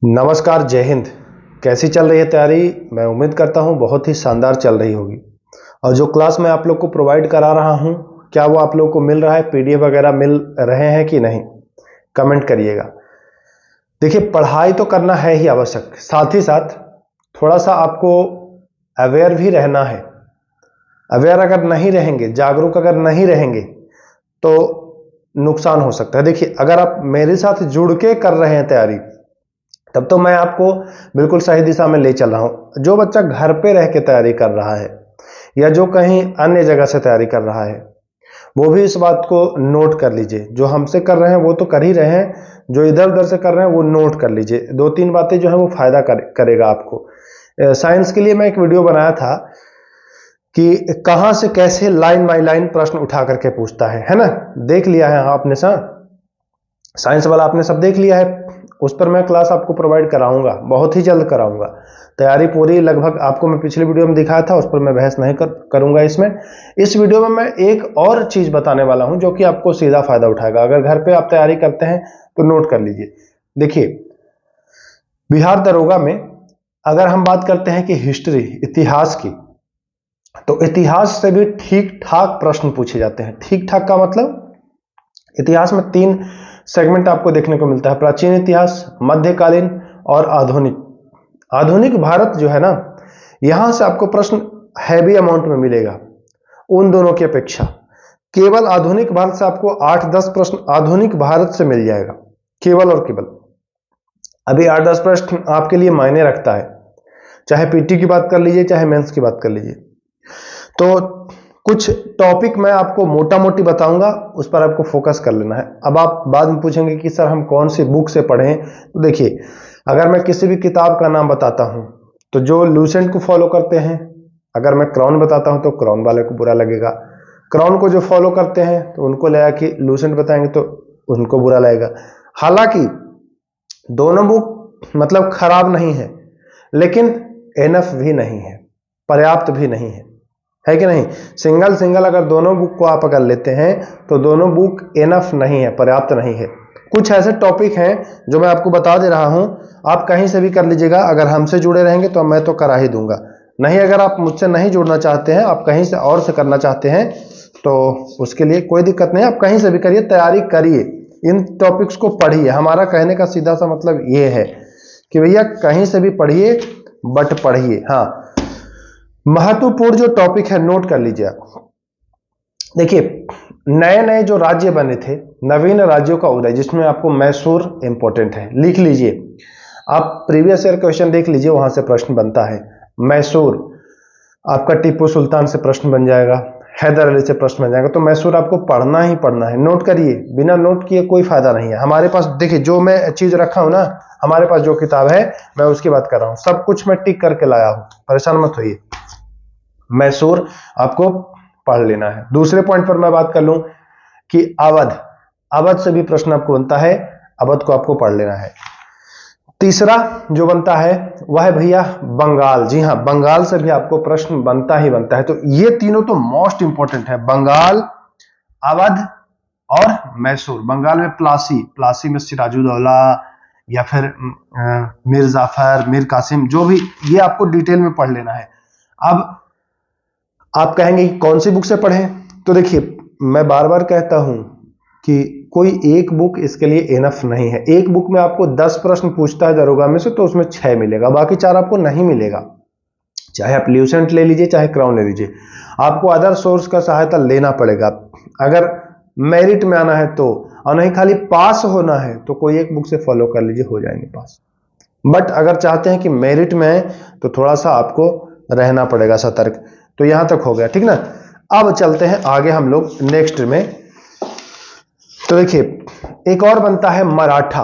नमस्कार, जय हिंद। कैसी चल रही है तैयारी? मैं उम्मीद करता हूँ बहुत ही शानदार चल रही होगी। और जो क्लास मैं आप लोग को प्रोवाइड करा रहा हूँ, क्या वो आप लोग को मिल रहा है? पीडीएफ वगैरह मिल रहे हैं कि नहीं? कमेंट करिएगा। देखिए, पढ़ाई तो करना है ही आवश्यक, साथ ही साथ थोड़ा सा आपको अवेयर भी रहना है। अवेयर अगर नहीं रहेंगे, जागरूक अगर नहीं रहेंगे तो नुकसान हो सकता है। देखिए, अगर आप मेरे साथ जुड़ के कर रहे हैं तैयारी, तब तो मैं आपको बिल्कुल सही दिशा में ले चल रहा हूं। जो बच्चा घर पे रह के तैयारी कर रहा है या जो कहीं अन्य जगह से तैयारी कर रहा है, वो भी इस बात को नोट कर लीजिए। जो हमसे कर रहे हैं वो तो कर ही रहे हैं, जो इधर उधर से कर रहे हैं वो नोट कर लीजिए। दो तीन बातें जो है वो फायदा करेगा आपको। साइंस के लिए मैं एक वीडियो बनाया था कि कहां से कैसे लाइन बाई लाइन प्रश्न उठा करके पूछता है ना? देख लिया है आपने? साइंस वाला आपने सब देख लिया है। उस पर मैं क्लास आपको प्रोवाइड कराऊंगा, बहुत ही जल्द कराऊंगा। तैयारी पूरी लगभग आपको मैं पिछले वीडियो में दिखाया था, उस पर मैं बहस नहीं करूंगा इसमें। इस वीडियो में मैं एक और चीज बताने वाला हूं जो कि आपको सीधा फायदा उठाएगा। अगर घर पे आप तैयारी करते हैं तो नोट कर लीजिए। देखिए, बिहार दरोगा में अगर हम बात करते हैं कि हिस्ट्री, इतिहास की, तो इतिहास से भी ठीक ठाक प्रश्न पूछे जाते हैं। ठीक ठाक का मतलब, इतिहास में तीन सेगमेंट आपको देखने को मिलता है: प्राचीन इतिहास, मध्यकालीन और आधुनिक। आधुनिक भारत जो है ना, यहां से आपको प्रश्न हैवी अमाउंट में मिलेगा उन दोनों की अपेक्षा। केवल आधुनिक भारत से आपको 8-10 प्रश्न आधुनिक भारत से मिल जाएगा, केवल और केवल। अभी 8-10 प्रश्न आपके लिए मायने रखता है, चाहे पीटी की बात कर लीजिए, चाहे मेंस की बात कर लीजिए। तो कुछ टॉपिक मैं आपको मोटा मोटी बताऊंगा, उस पर आपको फोकस कर लेना है। अब आप बाद में पूछेंगे कि सर हम कौन सी बुक से पढ़ें? तो देखिए, अगर मैं किसी भी किताब का नाम बताता हूं तो जो लूसेंट को फॉलो करते हैं, अगर मैं क्राउन बताता हूं तो क्राउन वाले को बुरा लगेगा। क्राउन को जो फॉलो करते हैं तो उनको लगा कि लूसेंट बताएंगे तो उनको बुरा लगेगा। हालांकि दोनों बुक मतलब खराब नहीं है, लेकिन एनफ भी नहीं है, पर्याप्त भी नहीं है कि नहीं? सिंगल सिंगल अगर दोनों बुक को आप अगर लेते हैं तो दोनों बुक एनफ नहीं है, पर्याप्त नहीं है। कुछ ऐसे टॉपिक हैं जो मैं आपको बता दे रहा हूं, आप कहीं से भी कर लीजिएगा। अगर हमसे जुड़े रहेंगे तो मैं तो करा ही दूंगा। नहीं, अगर आप मुझसे नहीं जुड़ना चाहते हैं, आप कहीं से और से करना चाहते हैं, तो उसके लिए कोई दिक्कत नहीं, आप कहीं से भी करिए, तैयारी करिए, इन टॉपिक्स को पढ़िए। हमारा कहने का सीधा सा मतलब ये है कि भैया कहीं से भी पढ़िए, बट पढ़िए। हाँ, महत्वपूर्ण जो टॉपिक है नोट कर लीजिए आप। देखिए, नए नए जो राज्य बने थे, नवीन राज्यों का उदय, जिसमें आपको मैसूर इंपॉर्टेंट है, लिख लीजिए। आप प्रीवियस ईयर क्वेश्चन देख लीजिए, वहां से प्रश्न बनता है। मैसूर आपका टीपू सुल्तान से प्रश्न बन जाएगा, हैदर अली से प्रश्न बन जाएगा। तो मैसूर आपको पढ़ना ही पढ़ना है, नोट करिए। बिना नोट किए कोई फायदा नहीं है। हमारे पास देखिए, जो मैं चीज रखा हूं ना, हमारे पास जो किताब है मैं उसकी बात कर रहा हूं, सब कुछ मैं टिक करके लाया हूं, परेशान मत होइए। मैसूर आपको पढ़ लेना है। दूसरे पॉइंट पर मैं बात कर लूं कि अवध, अवध से भी प्रश्न आपको बनता है, अवध को आपको पढ़ लेना है। तीसरा जो बनता है वह है भैया बंगाल। जी हां, बंगाल से भी आपको प्रश्न बनता ही बनता है। तो ये तीनों तो मोस्ट इंपॉर्टेंट है: बंगाल, अवध और मैसूर। बंगाल में प्लासी, प्लासी में सिराजुद्दौला या फिर मीर जाफर, मीर कासिम, जो भी, ये आपको डिटेल में पढ़ लेना है। अब आप कहेंगे कि कौन सी बुक से पढ़ें? तो देखिए, मैं बार बार कहता हूं कि कोई एक बुक इसके लिए इनफ नहीं है। एक बुक में आपको 10 प्रश्न पूछता है दरोगा में से, तो उसमें 6 मिलेगा, बाकी 4 आपको नहीं मिलेगा। चाहे आप ल्यूसेंट ले लीजिए, चाहे क्राउन ले लीजिए, आपको अदर सोर्स का सहायता लेना पड़ेगा। अगर मेरिट में आना है तो, और नहीं खाली पास होना है, तो कोई एक बुक से फॉलो कर लीजिए, हो जाएंगे पास। बट अगर चाहते हैं कि मेरिट में है तो थोड़ा सा आपको रहना पड़ेगा सतर्क। तो यहां तक हो गया, ठीक ना? अब चलते हैं आगे हम लोग नेक्स्ट में। तो देखिए, एक और बनता है मराठा,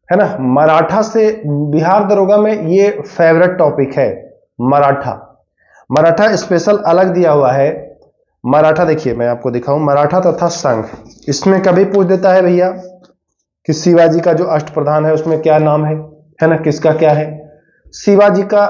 है ना? मराठा से बिहार दरोगा में ये फेवरेट टॉपिक है, मराठा। मराठा स्पेशल अलग दिया हुआ है। मराठा देखिए, मैं आपको दिखाऊं, मराठा तथा संघ, इसमें कभी पूछ देता है भैया कि शिवाजी का जो अष्टप्रधान है उसमें क्या नाम है ना? किसका क्या है? शिवाजी का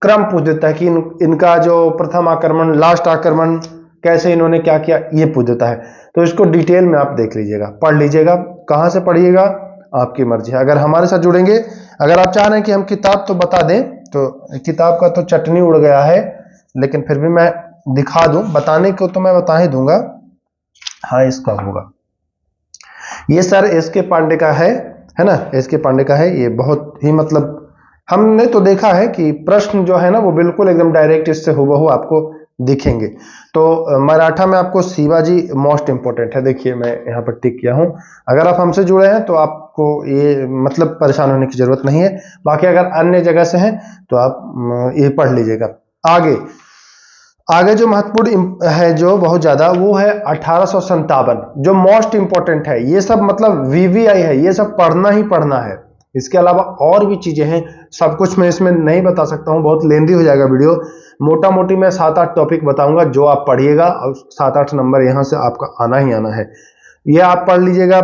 क्रम पूछ देता है कि इनका जो प्रथम आक्रमण, लास्ट आक्रमण, कैसे इन्होंने क्या किया, ये पूछ देता है। तो इसको डिटेल में आप देख लीजिएगा, पढ़ लीजिएगा। कहां से पढ़िएगा? आपकी मर्जी है। अगर हमारे साथ जुड़ेंगे, अगर आप चाह रहे हैं कि हम किताब तो बता दें, तो किताब का तो चटनी उड़ गया है, लेकिन फिर भी मैं दिखा दूं, बताने को तो मैं बता ही दूंगा। हाँ, इसका होगा, ये सर एस के पांडे का है ना, एस के पांडे का है। ये बहुत ही मतलब हमने तो देखा है कि प्रश्न जो है ना वो बिल्कुल एकदम डायरेक्ट इससे हूबहू आपको दिखेंगे। तो मराठा में आपको शिवाजी मोस्ट इंपोर्टेंट है, देखिए मैं यहाँ पर टिक किया हूं। अगर आप हमसे जुड़े हैं तो आपको ये मतलब परेशान होने की जरूरत नहीं है। बाकी अगर अन्य जगह से हैं तो आप ये पढ़ लीजिएगा। आगे आगे जो महत्वपूर्ण है, जो बहुत ज्यादा, वो है 1857, जो मोस्ट इंपोर्टेंट है। ये सब मतलब वीवीआई है, ये सब पढ़ना ही पढ़ना है। इसके अलावा और भी चीजें हैं, सब कुछ मैं इसमें नहीं बता सकता हूं, बहुत लेंदी हो जाएगा वीडियो। मोटा मोटी मैं 7-8 टॉपिक बताऊंगा जो आप पढ़िएगा, और 7-8 नंबर यहां से आपका आना ही आना है। ये आप पढ़ लीजिएगा,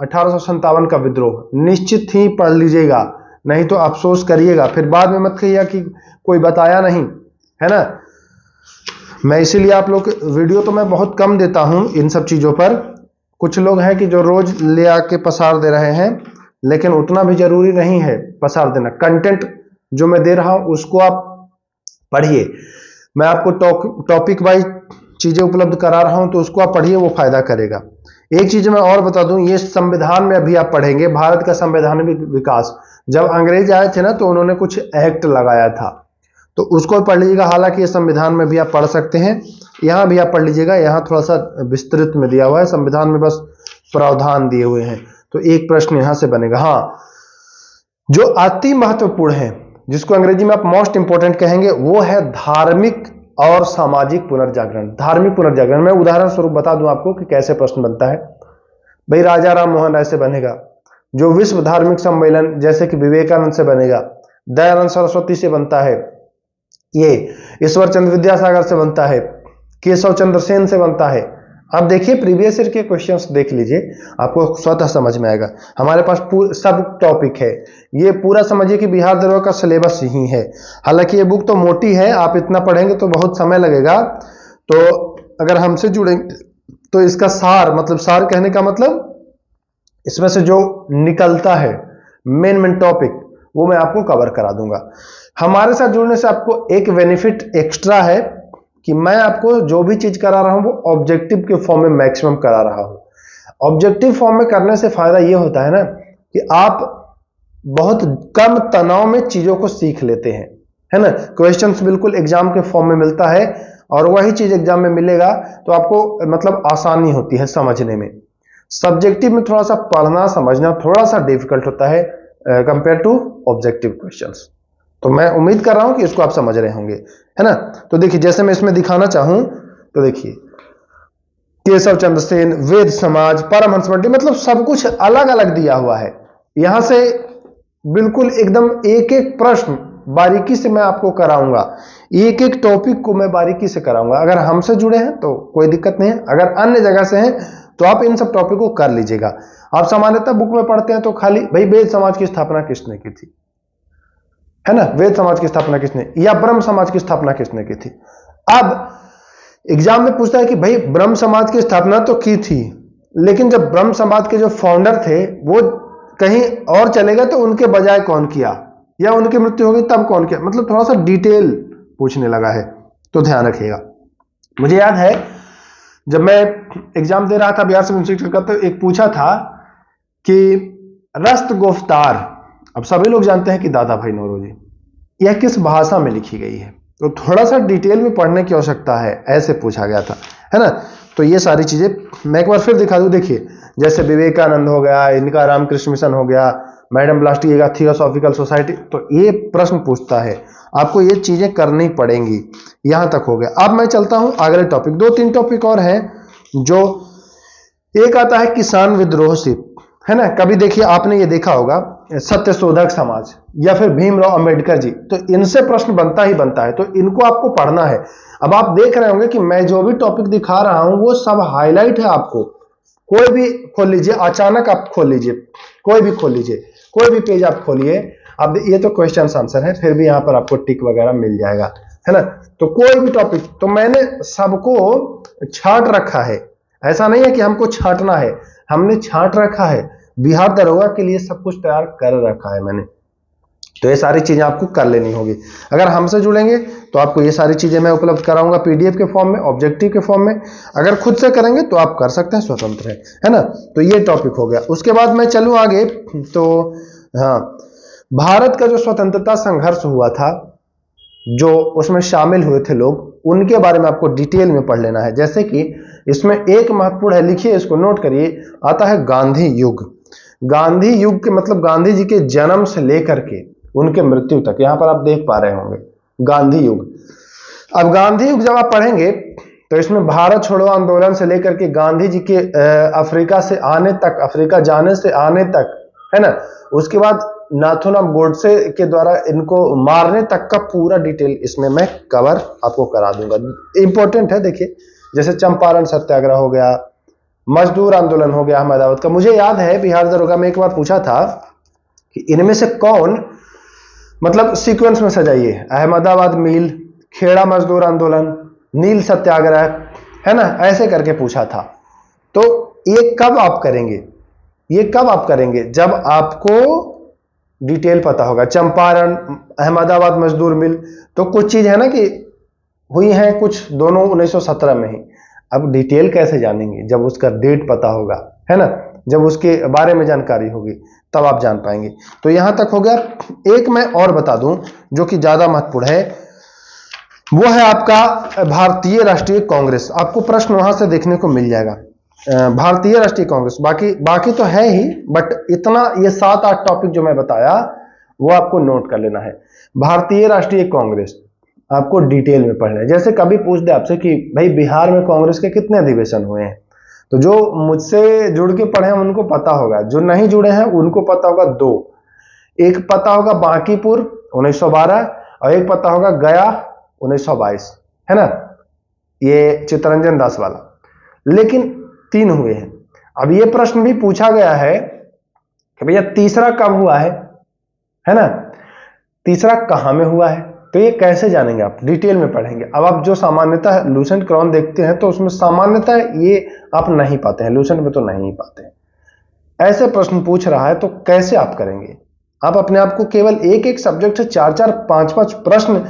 1857 का विद्रोह निश्चित ही पढ़ लीजिएगा, नहीं तो अफसोस करिएगा, फिर बाद में मत कहिएगा कि कोई बताया नहीं, है ना। मैं इसीलिए आप लोग वीडियो तो मैं बहुत कम देता हूं इन सब चीजों पर। कुछ लोग हैं कि जो रोज ले आके पसार दे रहे हैं, लेकिन उतना भी जरूरी नहीं है पसार देना। कंटेंट जो मैं दे रहा हूं उसको आप पढ़िए, मैं आपको टॉपिक वाइज चीजें उपलब्ध करा रहा हूं, तो उसको आप पढ़िए, वो फायदा करेगा। एक चीज मैं और बता दूं, ये संविधान में अभी आप पढ़ेंगे, भारत का संवैधानिक विकास। जब अंग्रेज आए थे ना, तो उन्होंने कुछ एक्ट लगाया था, तो उसको पढ़ लीजिएगा। हालांकि ये संविधान में भी आप पढ़ सकते हैं, यहां भी आप पढ़ लीजिएगा, यहां थोड़ा सा विस्तृत में दिया हुआ है, संविधान में बस प्रावधान दिए हुए हैं। तो एक प्रश्न यहां से बनेगा। हाँ, जो अति महत्वपूर्ण है, जिसको अंग्रेजी में आप मोस्ट इंपोर्टेंट कहेंगे, वो है धार्मिक और सामाजिक पुनर्जागरण। धार्मिक पुनर्जागरण मैं उदाहरण स्वरूप बता दूं आपको कि कैसे प्रश्न बनता है। भाई राजा राम मोहन राय से बनेगा, जो विश्व धार्मिक सम्मेलन जैसे कि विवेकानंद से बनेगा, दयानंद सरस्वती से बनता है, ये ईश्वर चंद्र विद्यासागर से बनता है, केशव चंद्र सेन से बनता है। आप देखिए प्रीवियस ईयर के क्वेश्चंस देख लीजिए, आपको स्वतः समझ में आएगा। हमारे पास सब टॉपिक है, ये पूरा समझिए कि बिहार दरोगा का सिलेबस ही है। हालांकि ये बुक तो मोटी है, आप इतना पढ़ेंगे तो बहुत समय लगेगा। तो अगर हमसे जुड़ेंगे तो इसका सार, मतलब सार कहने का मतलब इसमें से जो निकलता है मेन टॉपिक, वो मैं आपको कवर करा दूंगा। हमारे साथ जुड़ने से आपको एक बेनिफिट एक्स्ट्रा है कि मैं आपको जो भी चीज करा रहा हूं वो ऑब्जेक्टिव के फॉर्म में मैक्सिमम करा रहा हूं। ऑब्जेक्टिव फॉर्म में करने से फायदा ये होता है ना कि आप बहुत कम तनाव में चीजों को सीख लेते हैं, है ना। क्वेश्चंस बिल्कुल एग्जाम के फॉर्म में मिलता है, और वही चीज एग्जाम में मिलेगा तो आपको मतलब आसानी होती है समझने में। सब्जेक्टिव में थोड़ा सा पढ़ना समझना थोड़ा सा डिफिकल्ट होता है कंपेयर टू ऑब्जेक्टिव क्वेश्चंस। तो मैं उम्मीद कर रहा हूं कि इसको आप समझ रहे होंगे, है ना। तो देखिए, जैसे मैं इसमें दिखाना चाहूं तो देखिए, केशव चंद्र सेन, वेद समाज, परमहंस मंडी, मतलब सब कुछ अलग अलग दिया हुआ है। यहां से बिल्कुल एकदम एक एक प्रश्न बारीकी से मैं आपको कराऊंगा, एक एक टॉपिक को मैं बारीकी से कराऊंगा। अगर हमसे जुड़े हैं तो कोई दिक्कत नहीं है, अगर अन्य जगह से हैं तो आप इन सब टॉपिक को कर लीजिएगा। आप सामान्यतः बुक में पढ़ते हैं तो खाली भाई वेद समाज की स्थापना किसने की थी, है ना, वेद समाज की स्थापना किसने, या ब्रह्म समाज की स्थापना किसने की थी। अब एग्जाम में पूछता है कि भाई ब्रह्म समाज की स्थापना तो की थी, लेकिन जब ब्रह्म समाज के जो फाउंडर थे वो कहीं और चले गए तो उनके बजाय कौन किया, या उनकी मृत्यु हो गई तब कौन किया, मतलब थोड़ा सा डिटेल पूछने लगा है, तो ध्यान रखिएगा। मुझे याद है जब मैं एग्जाम दे रहा था बिहार सिविल इंस्टीट्यूट का, तो एक पूछा था कि रस्त गुफ्तार, अब सभी लोग जानते हैं कि दादा भाई नौरोजी, यह किस भाषा में लिखी गई है। तो थोड़ा सा डिटेल में पढ़ने की आवश्यकता है, ऐसे पूछा गया था, है ना। तो ये सारी चीजें मैं एक बार फिर दिखा दूं। देखिए, जैसे विवेकानंद हो गया, इनका रामकृष्ण मिशन हो गया, मैडम ब्लास्टी का थियोसॉफिकल सोसाइटी, तो ये प्रश्न पूछता है, आपको ये चीजें करनी पड़ेंगी। यहां तक हो गया। अब मैं चलता हूं अगले टॉपिक, 2-3 टॉपिक और हैं। जो एक आता है किसान विद्रोह से, है ना। कभी देखिए आपने ये देखा होगा सत्यशोधक समाज या फिर भीमराव अंबेडकर जी, तो इनसे प्रश्न बनता ही बनता है, तो इनको आपको पढ़ना है। अब आप देख रहे होंगे कि मैं जो भी टॉपिक दिखा रहा हूं वो सब हाईलाइट है। आपको कोई भी खोल लीजिए, अचानक आप खोल लीजिए, कोई भी खोल लीजिए, कोई भी पेज आप खोलिए, अब ये तो क्वेश्चन आंसर है, फिर भी यहां पर आपको टिक वगैरह मिल जाएगा, है ना। तो कोई भी टॉपिक, तो मैंने सबको छांट रखा है, ऐसा नहीं है कि हमको छांटना है, हमने छांट रखा है। बिहार दरोगा के लिए सब कुछ तैयार कर रखा है मैंने। तो ये सारी चीजें आपको कर लेनी होगी। अगर हमसे जुड़ेंगे तो आपको ये सारी चीजें मैं उपलब्ध कराऊंगा पीडीएफ के फॉर्म में, ऑब्जेक्टिव के फॉर्म में। अगर खुद से करेंगे तो आप कर सकते हैं, स्वतंत्र है ना। तो ये टॉपिक हो गया। उसके बाद मैं चलूं आगे। तो हाँ, भारत का जो स्वतंत्रता संघर्ष हुआ था, जो उसमें शामिल हुए थे लोग, उनके बारे में आपको डिटेल में पढ़ लेना है। जैसे कि इसमें एक महत्वपूर्ण है, लिखिए इसको, नोट करिए, आता है गांधी युग। गांधी युग के मतलब गांधी जी के जन्म से लेकर के उनके मृत्यु तक, यहां पर आप देख पा रहे होंगे गांधी युग। अब गांधी युग जब आप पढ़ेंगे तो इसमें भारत छोड़ो आंदोलन से लेकर के गांधी जी के अफ्रीका से आने तक, अफ्रीका जाने से आने तक, है ना, उसके बाद नाथूराम गोडसे के द्वारा इनको मारने तक का पूरा डिटेल इसमें मैं कवर आपको करा दूंगा। इंपॉर्टेंट है, देखिए, जैसे चंपारण सत्याग्रह हो गया, मजदूर आंदोलन हो गया अहमदाबाद का। मुझे याद है बिहार दरोगा में एक बार पूछा था कि इनमें से कौन, मतलब सीक्वेंस में सजाइए, अहमदाबाद मिल, खेड़ा मजदूर आंदोलन, नील सत्याग्रह, है ना, ऐसे करके पूछा था। तो ये कब आप करेंगे, ये कब आप करेंगे, जब आपको डिटेल पता होगा। चंपारण, अहमदाबाद मजदूर मिल, तो कुछ चीज है ना कि हुई है, कुछ दोनों 1917 में ही। अब डिटेल कैसे जानेंगे, जब उसका डेट पता होगा, है ना, जब उसके बारे में जानकारी होगी तब आप जान पाएंगे। तो यहां तक हो गया। एक मैं और बता दूं जो कि ज्यादा महत्वपूर्ण है, वो है आपका भारतीय राष्ट्रीय कांग्रेस। आपको प्रश्न वहां से देखने को मिल जाएगा, भारतीय राष्ट्रीय कांग्रेस। बाकी तो है ही, बट इतना ये 7-8 टॉपिक जो मैं बताया वो आपको नोट कर लेना है। भारतीय राष्ट्रीय कांग्रेस आपको डिटेल में पढ़ना है। जैसे कभी पूछ दे आपसे कि भाई बिहार में कांग्रेस के कितने अधिवेशन हुए हैं, तो जो मुझसे जुड़ के पढ़े हैं उनको पता होगा, जो नहीं जुड़े हैं उनको पता होगा 2। एक पता होगा बांकीपुर 1912 और एक पता होगा गया 1922, है ना, ये चित्तरंजन दास वाला। लेकिन 3 हुए हैं। अब ये प्रश्न भी पूछा गया है कि भैया तीसरा कब हुआ है ना, तीसरा कहां में हुआ है। तो ये कैसे जानेंगे आप, डिटेल में पढ़ेंगे। अब आप जो सामान्यतः लूसेंट क्रॉन देखते हैं तो उसमें सामान्यतः ये आप नहीं पाते हैं, लूसेंट में तो नहीं पाते हैं। ऐसे प्रश्न पूछ रहा है तो कैसे आप करेंगे। आप अपने आप को केवल एक एक सब्जेक्ट से 4-4, 5-5 प्रश्न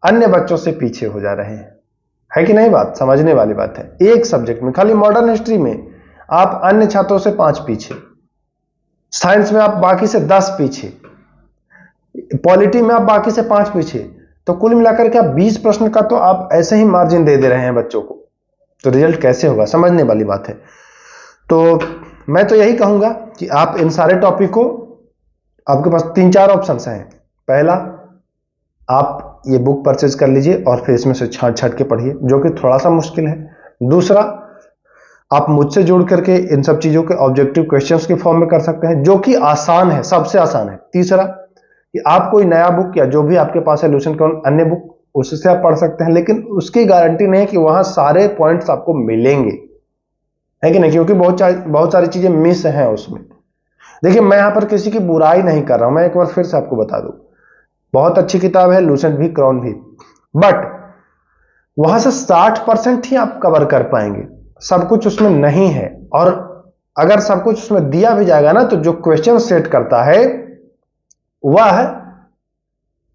अन्य बच्चों से पीछे हो जा रहे हैं, है कि नहीं। बात समझने वाली बात है। एक सब्जेक्ट में, खाली मॉडर्न हिस्ट्री में आप अन्य छात्रों से 5 पीछे, साइंस में आप बाकी से 10 पीछे, पॉलिटी में आप बाकी से 5 पीछे। तो कुल मिलाकर के आप 20 प्रश्न का तो आप ऐसे ही मार्जिन दे रहे हैं बच्चों को, तो रिजल्ट कैसे होगा, समझने वाली बात है। तो मैं तो यही कहूंगा कि आप इन सारे टॉपिक को, आपके पास 3-4 ऑप्शन हैं। पहला, आप ये बुक परचेज कर लीजिए और फिर इसमें से छांट के पढ़िए, जो कि थोड़ा सा मुश्किल है। दूसरा, आप मुझसे जुड़ करके इन सब चीजों के ऑब्जेक्टिव क्वेश्चंस के फॉर्म में कर सकते हैं, जो कि आसान है, सबसे आसान है। तीसरा, कि आप कोई नया बुक या जो भी आपके पास है लूसेंट क्रॉन अन्य बुक, उससे आप पढ़ सकते हैं, लेकिन उसकी गारंटी नहीं है कि वहां सारे पॉइंट्स आपको मिलेंगे, है कि नहीं, क्योंकि बहुत सारी चीजें मिस हैं उसमें। देखिए, मैं यहां पर किसी की बुराई नहीं कर रहा हूं, मैं एक बार फिर से आपको बता दूं, बहुत अच्छी किताब है लूसेंट भी, क्रॉन भी, बट वहां से 60% ही आप कवर कर पाएंगे, सब कुछ उसमें नहीं है। और अगर सब कुछ उसमें दिया भी जाएगा ना, तो जो क्वेश्चन सेट करता है वह है,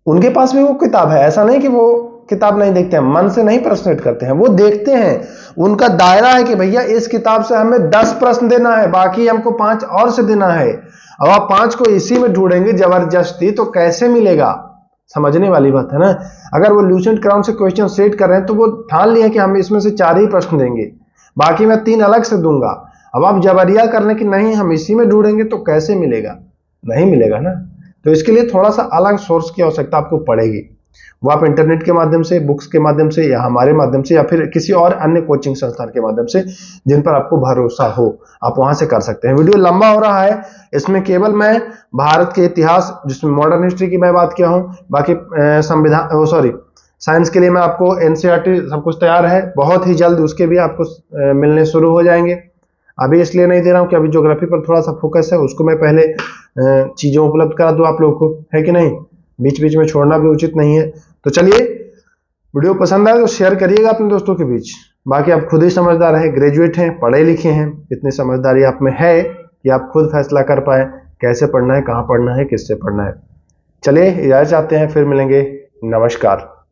उनके पास भी वो किताब है, ऐसा नहीं कि वो किताब नहीं देखते हैं, मन से नहीं प्रश्न सेट करते हैं, वो देखते हैं। उनका दायरा है कि भैया इस किताब से हमें 10 प्रश्न देना है, बाकी हमको 5 और से देना है। अब आप 5 को इसी में ढूंढेंगे जबरदस्ती, तो कैसे मिलेगा, समझने वाली बात है ना। अगर वो लूसेंट क्रॉन से क्वेश्चन सेट कर रहे हैं तो वो ठान लिया कि हम इसमें से 4 ही प्रश्न देंगे, बाकी मैं 3 अलग से दूंगा। अब आप जबरिया करने की नहीं, हम इसी में ढूंढेंगे, तो कैसे मिलेगा, नहीं मिलेगा ना। तो इसके लिए थोड़ा सा अलग सोर्स की आवश्यकता आपको पड़ेगी। वो आप इंटरनेट के माध्यम से, बुक्स के माध्यम से, या हमारे माध्यम से, या फिर किसी और अन्य कोचिंग संस्थान के माध्यम से जिन पर आपको भरोसा हो, आप वहां से कर सकते हैं। वीडियो लंबा हो रहा है, इसमें केवल मैं भारत के इतिहास, जिसमें मॉडर्न हिस्ट्री की मैं बात किया हूं, बाकी संविधान, साइंस के लिए मैं आपको एनसीईआरटी सब कुछ तैयार है, बहुत ही जल्द उसके भी आपको मिलने शुरू हो जाएंगे। अभी इसलिए नहीं दे रहा हूं कि अभी ज्योग्राफी पर थोड़ा सा फोकस है, उसको मैं पहले चीजें उपलब्ध करा दूं आप लोगों को, है कि नहीं, बीच बीच में छोड़ना भी उचित नहीं है। तो चलिए, वीडियो पसंद आए तो शेयर करिएगा अपने दोस्तों के बीच। बाकी आप खुद ही समझदार हैं, ग्रेजुएट हैं, पढ़े लिखे हैं, इतनी समझदारी आप में है कि आप खुद फैसला कर पाएँ कैसे पढ़ना है, कहाँ पढ़ना है, किससे पढ़ना है। चलिए इजाज़त चाहते हैं, फिर मिलेंगे। नमस्कार।